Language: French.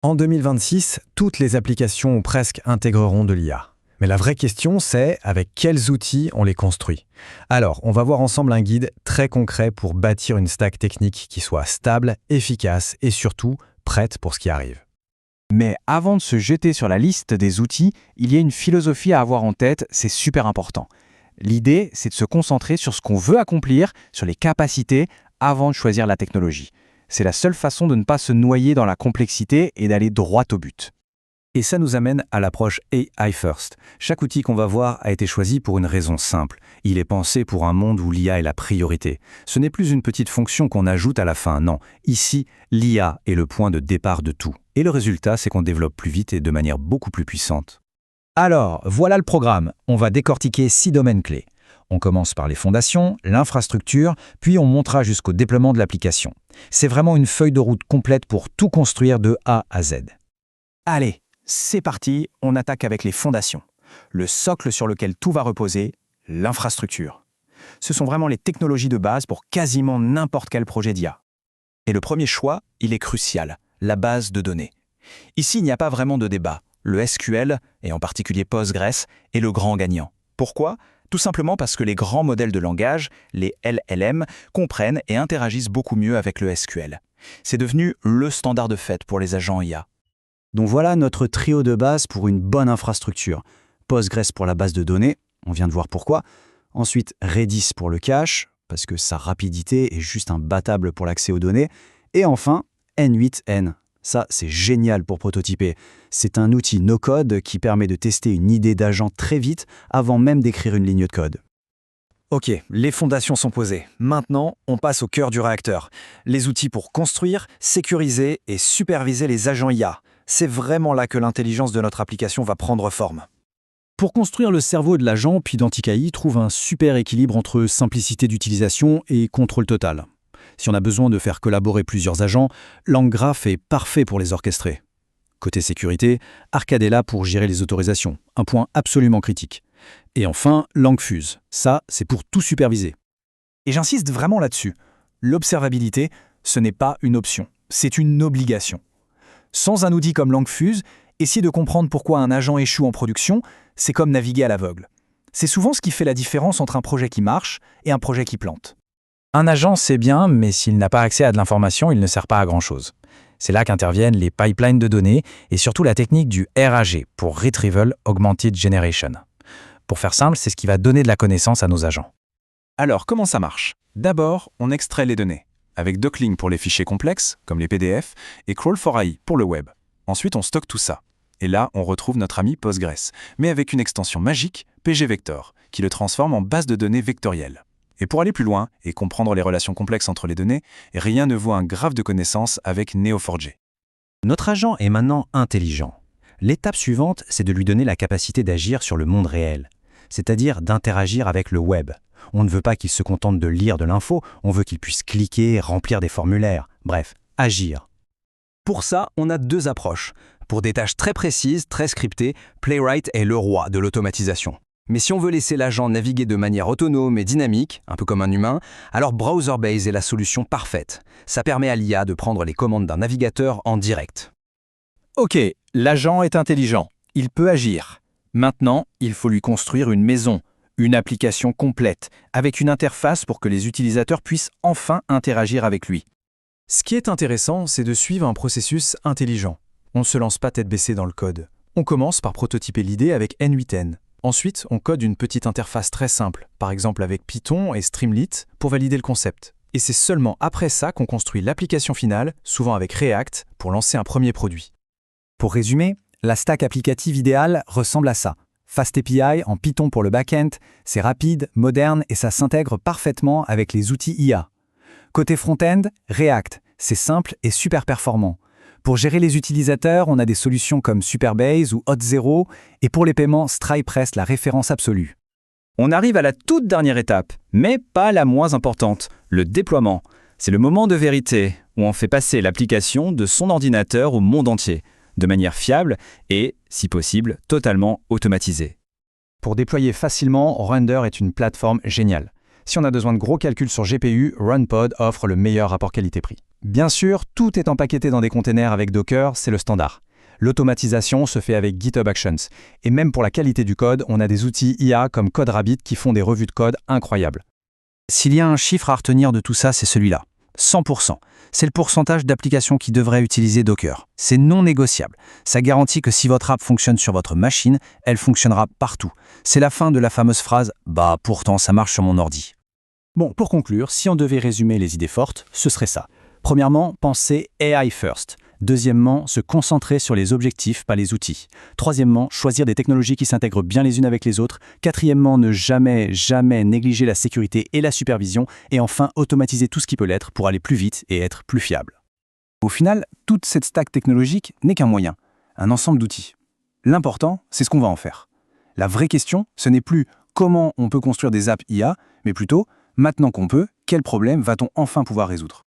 En 2026, toutes les applications ou presque intégreront de l'IA. Mais la vraie question, c'est avec quels outils on les construit. Alors, on va voir ensemble un guide très concret pour bâtir une stack technique qui soit stable, efficace et surtout prête pour ce qui arrive. Mais avant de se jeter sur la liste des outils, il y a une philosophie à avoir en tête, c'est super important. L'idée, c'est de se concentrer sur ce qu'on veut accomplir, sur les capacités, avant de choisir la technologie. C'est la seule façon de ne pas se noyer dans la complexité et d'aller droit au but. Et ça nous amène à l'approche AI First. Chaque outil qu'on va voir a été choisi pour une raison simple. Il est pensé pour un monde où l'IA est la priorité. Ce n'est plus une petite fonction qu'on ajoute à la fin, non. Ici, l'IA est le point de départ de tout. Et le résultat, c'est qu'on développe plus vite et de manière beaucoup plus puissante. Alors, voilà le programme. On va décortiquer 6 domaines clés. On commence par les fondations, l'infrastructure, puis on montera jusqu'au déploiement de l'application. C'est vraiment une feuille de route complète pour tout construire de A à Z. Allez, c'est parti, on attaque avec les fondations. Le socle sur lequel tout va reposer, l'infrastructure. Ce sont vraiment les technologies de base pour quasiment n'importe quel projet d'IA. Et le premier choix, il est crucial, la base de données. Ici, il n'y a pas vraiment de débat. Le SQL, et en particulier Postgres, est le grand gagnant. Pourquoi ? Tout simplement parce que les grands modèles de langage, les LLM, comprennent et interagissent beaucoup mieux avec le SQL. C'est devenu le standard de fait pour les agents IA. Donc voilà notre trio de base pour une bonne infrastructure. Postgres pour la base de données, on vient de voir pourquoi. Ensuite, Redis pour le cache, parce que sa rapidité est juste imbattable pour l'accès aux données. Et enfin, N8N. Ça, c'est génial pour prototyper. C'est un outil no-code qui permet de tester une idée d'agent très vite avant même d'écrire une ligne de code. Ok, les fondations sont posées. Maintenant, on passe au cœur du réacteur. Les outils pour construire, sécuriser et superviser les agents IA. C'est vraiment là que l'intelligence de notre application va prendre forme. Pour construire le cerveau de l'agent, Pydantic AI trouve un super équilibre entre simplicité d'utilisation et contrôle total. Si on a besoin de faire collaborer plusieurs agents, LangGraph est parfait pour les orchestrer. Côté sécurité, Arcade est là pour gérer les autorisations, un point absolument critique. Et enfin, LangFuse, ça, c'est pour tout superviser. Et j'insiste vraiment là-dessus. L'observabilité, ce n'est pas une option, c'est une obligation. Sans un outil comme LangFuse, essayer de comprendre pourquoi un agent échoue en production, c'est comme naviguer à l'aveugle. C'est souvent ce qui fait la différence entre un projet qui marche et un projet qui plante. Un agent, c'est bien, mais s'il n'a pas accès à de l'information, il ne sert pas à grand-chose. C'est là qu'interviennent les pipelines de données et surtout la technique du RAG pour Retrieval Augmented Generation. Pour faire simple, c'est ce qui va donner de la connaissance à nos agents. Alors, comment ça marche ? D'abord, on extrait les données, avec Docklink pour les fichiers complexes, comme les PDF, et Crawl4AI pour le web. Ensuite, on stocke tout ça. Et là, on retrouve notre ami Postgres, mais avec une extension magique, pgvector, qui le transforme en base de données vectorielle. Et pour aller plus loin et comprendre les relations complexes entre les données, rien ne vaut un graphe de connaissances avec Neo4j. Notre agent est maintenant intelligent. L'étape suivante, c'est de lui donner la capacité d'agir sur le monde réel, c'est-à-dire d'interagir avec le web. On ne veut pas qu'il se contente de lire de l'info, on veut qu'il puisse cliquer, remplir des formulaires, bref, agir. Pour ça, on a deux approches. Pour des tâches très précises, très scriptées, Playwright est le roi de l'automatisation. Mais si on veut laisser l'agent naviguer de manière autonome et dynamique, un peu comme un humain, alors Browserbase est la solution parfaite. Ça permet à l'IA de prendre les commandes d'un navigateur en direct. Ok, l'agent est intelligent, il peut agir. Maintenant, il faut lui construire une maison, une application complète, avec une interface pour que les utilisateurs puissent enfin interagir avec lui. Ce qui est intéressant, c'est de suivre un processus intelligent. On ne se lance pas tête baissée dans le code. On commence par prototyper l'idée avec N8N. Ensuite, on code une petite interface très simple, par exemple avec Python et Streamlit, pour valider le concept. Et c'est seulement après ça qu'on construit l'application finale, souvent avec React, pour lancer un premier produit. Pour résumer, la stack applicative idéale ressemble à ça. FastAPI en Python pour le back-end, c'est rapide, moderne et ça s'intègre parfaitement avec les outils IA. Côté front-end, React, c'est simple et super performant. Pour gérer les utilisateurs, on a des solutions comme Supabase ou Auth0, et pour les paiements, Stripe reste la référence absolue. On arrive à la toute dernière étape, mais pas la moins importante, le déploiement. C'est le moment de vérité, où on fait passer l'application de son ordinateur au monde entier, de manière fiable et, si possible, totalement automatisée. Pour déployer facilement, Render est une plateforme géniale. Si on a besoin de gros calculs sur GPU, RunPod offre le meilleur rapport qualité-prix. Bien sûr, tout est empaqueté dans des containers avec Docker, c'est le standard. L'automatisation se fait avec GitHub Actions. Et même pour la qualité du code, on a des outils IA comme CodeRabbit qui font des revues de code incroyables. S'il y a un chiffre à retenir de tout ça, c'est celui-là. 100%. C'est le pourcentage d'applications qui devraient utiliser Docker. C'est non négociable. Ça garantit que si votre app fonctionne sur votre machine, elle fonctionnera partout. C'est la fin de la fameuse phrase « Bah, pourtant, ça marche sur mon ordi ». Bon, pour conclure, si on devait résumer les idées fortes, ce serait ça. Premièrement, penser AI first. Deuxièmement, se concentrer sur les objectifs, pas les outils. Troisièmement, choisir des technologies qui s'intègrent bien les unes avec les autres. Quatrièmement, ne jamais négliger la sécurité et la supervision. Et enfin, automatiser tout ce qui peut l'être pour aller plus vite et être plus fiable. Au final, toute cette stack technologique n'est qu'un moyen, un ensemble d'outils. L'important, c'est ce qu'on va en faire. La vraie question, ce n'est plus comment on peut construire des apps IA, mais plutôt, maintenant qu'on peut, quel problème va-t-on enfin pouvoir résoudre ?